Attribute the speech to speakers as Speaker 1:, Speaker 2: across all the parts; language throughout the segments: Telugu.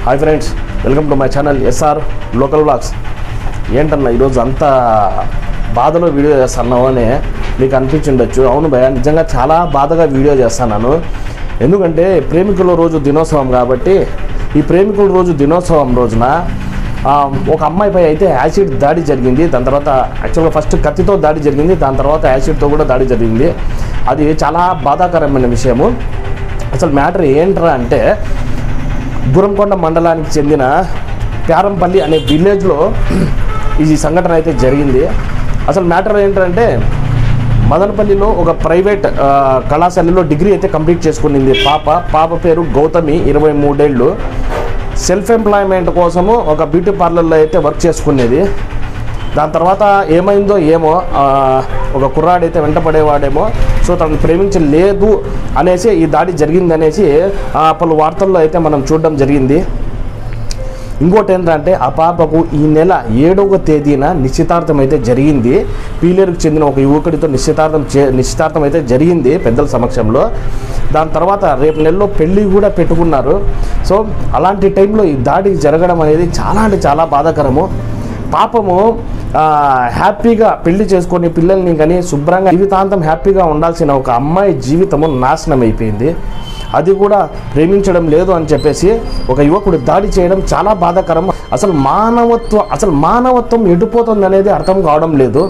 Speaker 1: Hi friends, welcome to my channel S R local vlogs. ఏంటన్నా ఈరోజు అంత బాధలో వీడియో చేస్తున్నావు అని మీకు అనిపించుండొచ్చు. అవును భయ, నిజంగా చాలా బాధగా వీడియో చేస్తున్నాను. ఎందుకంటే ప్రేమికుల రోజు దినోత్సవం కాబట్టి ఈ ప్రేమికుల రోజు దినోత్సవం రోజున ఒక అమ్మాయిపై అయితే యాసిడ్ దాడి జరిగింది. దాని తర్వాత యాక్చువల్గా ఫస్ట్ కత్తితో దాడి జరిగింది, దాని తర్వాత యాసిడ్తో కూడా దాడి జరిగింది. అది చాలా బాధాకరమైన విషయము. అసలు మ్యాటర్ ఏంట్రా అంటే, గురంకొండ మండలానికి చెందిన ప్యారంపల్లి అనే విలేజ్లో ఈ సంఘటన అయితే జరిగింది. అసలు మ్యాటర్ ఏంటంటే, మదనపల్లిలో ఒక ప్రైవేట్ కళాశాలలో డిగ్రీ అయితే కంప్లీట్ చేసుకునింది పాప పేరు గౌతమి, 23 ఏళ్ళు. సెల్ఫ్ ఎంప్లాయ్మెంట్ కోసము ఒక బ్యూటీ పార్లర్లో అయితే వర్క్ చేసుకునేది. దాని తర్వాత ఏమైందో ఏమో, ఒక కుర్రాడైతే వెంటపడేవాడేమో, సో తనను ప్రేమించలేదు అనేసి ఈ దాడి జరిగిందనేసి పలు వార్తల్లో అయితే మనం చూడడం జరిగింది. ఇంకోటి ఏంటంటే, ఆ పాపకు ఈ నెల 7వ తేదీన నిశ్చితార్థం అయితే జరిగింది. పీలేరుకు చెందిన ఒక యువకుడితో నిశ్చితార్థం అయితే జరిగింది పెద్దల సమక్షంలో. దాని తర్వాత రేపు నెలలో పెళ్ళి కూడా పెట్టుకున్నారు. సో అలాంటి టైంలో ఈ దాడి జరగడం అనేది చాలా అంటే చాలా బాధాకరము. పాపము హ్యాపీగా పెళ్లి చేసుకొని పిల్లల్ని కానీ శుభ్రంగా జీవితాంతం హ్యాపీగా ఉండాల్సిన ఒక అమ్మాయి జీవితము నాశనం అయిపోయింది. అది కూడా ప్రేమించడం లేదు అని చెప్పేసి ఒక యువకుడు దాడి చేయడం చాలా బాధాకరం. అసలు మానవత్వం ఎడిపోతుంది అనేది అర్థం కావడం లేదు.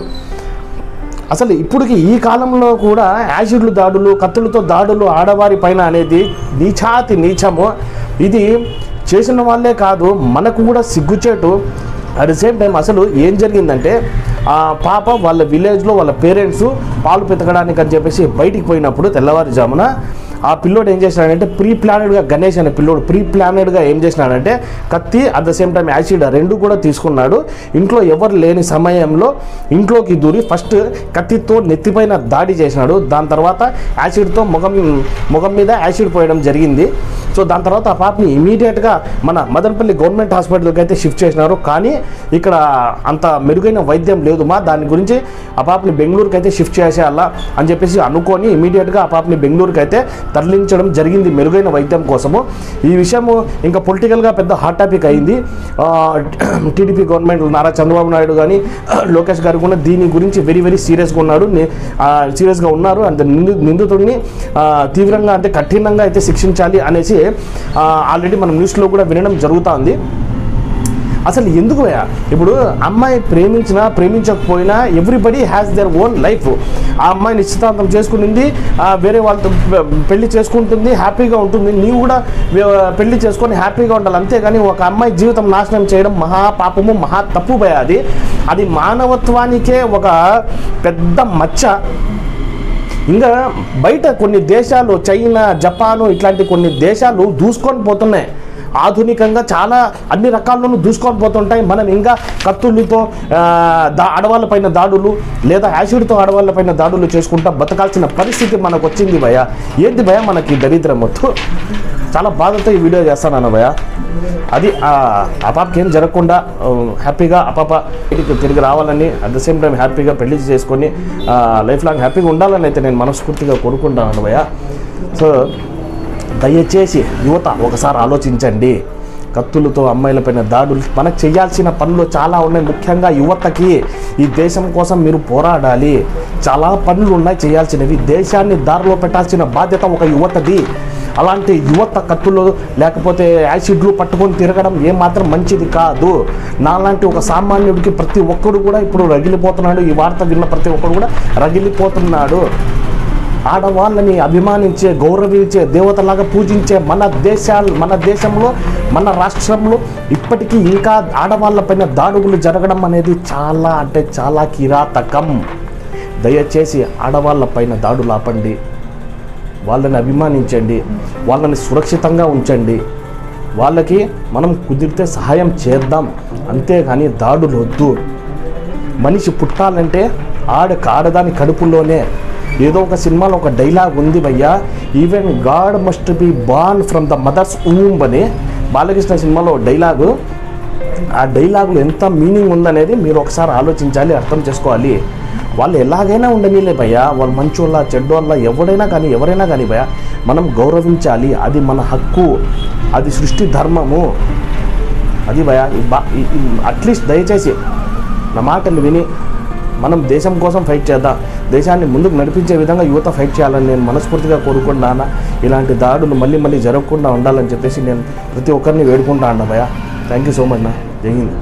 Speaker 1: అసలు ఇప్పటికి ఈ కాలంలో కూడా యాసిడ్లు దాడులు, కత్తులతో దాడులు ఆడవారి పైన అనేది నీచాతి నీచము. ఇది చేసిన వాళ్ళే కాదు, మనకు కూడా సిగ్గుచేటు. అట్ ది సేమ్ టైం అసలు ఏం జరిగిందంటే, ఆ పాప వాళ్ళ విలేజ్లో వాళ్ళ పేరెంట్స్ పాలు పెతకడానికి అని చెప్పేసి బయటికి పోయినప్పుడు తెల్లవారుజామున ఆ పిల్లోడు ఏం చేసినాడంటే, గణేష్ అనే పిల్లోడు ప్రీ ప్లానెడ్గా ఏం చేసినాడంటే, కత్తి at the same time acid రెండు కూడా తీసుకున్నాడు. ఇంట్లో ఎవరు లేని సమయంలో ఇంట్లోకి దూరి ఫస్ట్ కత్తితో నెత్తిపైన దాడి చేసినాడు. దాని తర్వాత యాసిడ్తో ముఖం మీద యాసిడ్ పోయడం జరిగింది. సో దాని తర్వాత ఆ పాపని ఇమీడియట్గా మన మదనపల్లి గవర్నమెంట్ హాస్పిటల్కి అయితే షిఫ్ట్ చేసినారు. కానీ ఇక్కడ అంత మెరుగైన వైద్యం లేదు దాని గురించి ఆ పాపని బెంగళూరుకి అయితే షిఫ్ట్ చేసేయాలా అని చెప్పేసి అనుకొని ఇమీడియట్గా ఆ పాపని బెంగళూరుకి అయితే తరలించడం జరిగింది మెరుగైన వైద్యం కోసము. ఈ విషయము ఇంకా పొలిటికల్గా పెద్ద హాట్ టాపిక్ అయింది. టీడీపీ గవర్నమెంట్ నారా చంద్రబాబు నాయుడు కానీ లోకేష్ గారు కూడా దీని గురించి వెరీ సీరియస్గా ఉన్నారు. అంత నిందితుడిని తీవ్రంగా అంటే కఠినంగా అయితే శిక్షించాలి అనేసి ఆల్రెడీ మనం న్యూస్లో కూడా వినడం జరుగుతుంది. అసలు ఎందుకు ఇప్పుడు అమ్మాయి ప్రేమించకపోయినా everybody has their own life. ఆ అమ్మాయి నిశ్చితార్థం చేసుకునింది, వేరే వాళ్ళతో పెళ్లి చేసుకుంటుంది, హ్యాపీగా ఉంటుంది. నీవు కూడా పెళ్లి చేసుకొని హ్యాపీగా ఉండాలి. అంతేగాని ఒక అమ్మాయి జీవితం నాశనం చేయడం మహా పాపము, మహా తప్పు భయ. అది మానవత్వానికే ఒక పెద్ద మచ్చ. ఇంకా బయట కొన్ని దేశాలు, చైనా, జపాను ఇట్లాంటి కొన్ని దేశాలు దూసుకొని పోతున్నాయి. ఆధునికంగా చాలా అన్ని రకాల్లోనూ దూసుకొని పోతుంటాయి. మనం ఇంకా కత్తులతో ఆడవాళ్ళపైన దాడులు లేదా యాసిడ్తో ఆడవాళ్ళపైన దాడులు చేసుకుంటా బతకాల్సిన పరిస్థితి మనకు వచ్చింది భయ. ఏంటి భయ మనకి దరిద్రం మొత్తం. చాలా బాధతో ఈ వీడియో చేస్తాను భయ. అది ఆ పాపకి ఏం జరగకుండా హ్యాపీగా ఆ పాప ఇంటికి తిరిగి రావాలని, అట్ ద సేమ్ టైం హ్యాపీగా పెళ్లి చేసుకొని లైఫ్ లాంగ్ హ్యాపీగా ఉండాలని అయితే నేను మనస్ఫూర్తిగా కోరుకుంటాను భయ. సో దయచేసి యువత ఒకసారి ఆలోచించండి. కత్తులతో అమ్మాయిలపైన దాడులు, మనకు చేయాల్సిన పనులు చాలా ఉన్నాయి. ముఖ్యంగా యువతకి ఈ దేశం కోసం మీరు పోరాడాలి. చాలా పనులు ఉన్నాయి చేయాల్సినవి. దేశాన్ని దారిలో పెట్టాల్సిన బాధ్యత ఒక యువతది. అలాంటి యువత కత్తులు లేకపోతే యాసిడ్లు పట్టుకొని తిరగడం ఏమాత్రం మంచిది కాదు. నాలాంటి ఒక సామాన్యుడికి ప్రతి ఒక్కడు కూడా ఇప్పుడు రగిలిపోతున్నాడు. ఈ వార్త విన్న ప్రతి ఒక్కడు కూడా రగిలిపోతున్నాడు. ఆడవాళ్ళని అభిమానించే, గౌరవించే, దేవతలాగా పూజించే మన దేశంలో, మన రాష్ట్రంలో ఇప్పటికీ ఇంకా ఆడవాళ్ళపైన దాడులు జరగడం అనేది చాలా అంటే చాలా కిరాతకం. దయచేసి ఆడవాళ్ళపైన దాడులు ఆపండి. వాళ్ళని అభిమానించండి, వాళ్ళని సురక్షితంగా ఉంచండి. వాళ్ళకి మనం కుదిరితే సహాయం చేద్దాం, అంతేగాని దాడులు వద్దు. మనిషి పుట్టాలంటే ఆడదాని కడుపులోనే. ఏదో ఒక సినిమాలో ఒక డైలాగ్ ఉంది భయ్యా, even god must be born from the mother's womb అని బాలకృష్ణ సినిమాలో డైలాగు. ఆ డైలాగులో ఎంత మీనింగ్ ఉందనేది మీరు ఒకసారి ఆలోచించాలి, అర్థం చేసుకోవాలి. వాళ్ళు ఎలాగైనా ఉండనీలే భయ్య, వాళ్ళు మంచోళ్ళ చెడ్డోళ్ళ ఎవరైనా కానీ భయ్య, మనం గౌరవించాలి. అది మన హక్కు, అది సృష్టి ధర్మము. అది భయ్య. అట్లీస్ట్ దయచేసి నా మాటలు విని మనం దేశం కోసం ఫైట్ చేద్దాం. దేశాన్ని ముందుకు నడిపించే విధంగా యువత ఫైట్ చేయాలని నేను మనస్ఫూర్తిగా కోరుకుంటున్నాను. ఇలాంటి దాడులు మళ్ళీ జరగకుండా ఉండాలని చెప్పేసి నేను ప్రతి ఒక్కరిని వేడుకుంటా అన్న భయ్య. థ్యాంక్ యూ సో మచ్ నా. జై హింద్.